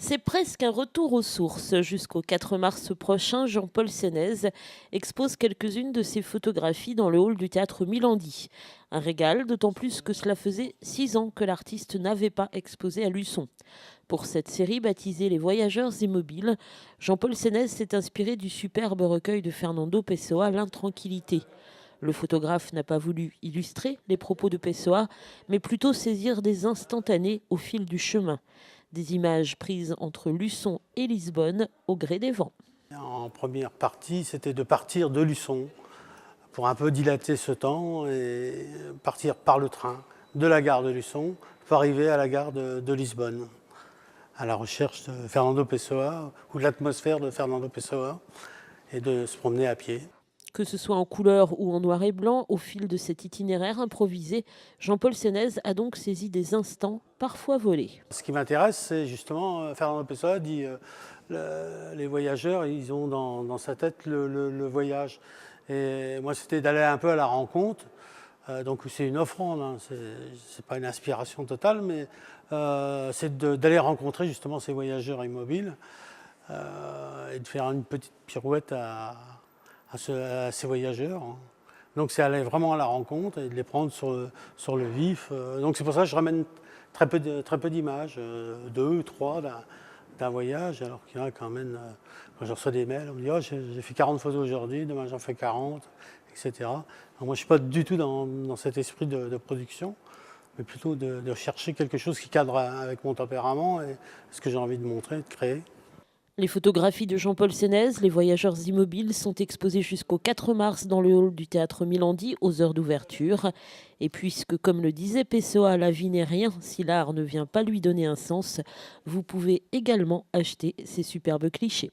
C'est presque un retour aux sources. Jusqu'au 4 mars prochain, Jean-Paul Sénez expose quelques-unes de ses photographies dans le hall du théâtre Milandi. Un régal, d'autant plus que cela faisait 6 ans que l'artiste n'avait pas exposé à Luçon. Pour cette série baptisée Les Voyageurs immobiles, Jean-Paul Sénez s'est inspiré du superbe recueil de Fernando Pessoa, L'Intranquillité. Le photographe n'a pas voulu illustrer les propos de Pessoa, mais plutôt saisir des instantanés au fil du chemin. Des images prises entre Luçon et Lisbonne au gré des vents. En première partie, c'était de partir de Luçon pour un peu dilater ce temps et partir par le train de la gare de Luçon pour arriver à la gare de Lisbonne, à la recherche de Fernando Pessoa ou de l'atmosphère de Fernando Pessoa et de se promener à pied. Que ce soit en couleur ou en noir et blanc, au fil de cet itinéraire improvisé, Jean-Paul Sénez a donc saisi des instants parfois volés. Ce qui m'intéresse, c'est justement, Fernando Pessoa dit les voyageurs, ils ont dans sa tête le voyage. Et moi, c'était d'aller un peu à la rencontre. Donc c'est une offrande, hein. C'est pas une inspiration totale, mais c'est d'aller rencontrer justement ces voyageurs immobiles et de faire une petite pirouette à ces voyageurs, hein. Donc c'est aller vraiment à la rencontre et de les prendre sur le vif. Donc c'est pour ça que je ramène très peu d'images, deux ou trois d'un voyage, alors qu'il y en a quand même, quand je reçois des mails, on me dit oh, j'ai fait 40 photos aujourd'hui, demain j'en fais 40, etc. Donc moi je ne suis pas du tout dans cet esprit de production, mais plutôt de chercher quelque chose qui cadre avec mon tempérament et ce que j'ai envie de montrer, de créer. Les photographies de Jean-Paul Sénez, Les Voyageurs immobiles, sont exposées jusqu'au 4 mars dans le hall du théâtre Milandi aux heures d'ouverture. Et puisque, comme le disait Pessoa, la vie n'est rien si l'art ne vient pas lui donner un sens, vous pouvez également acheter ces superbes clichés.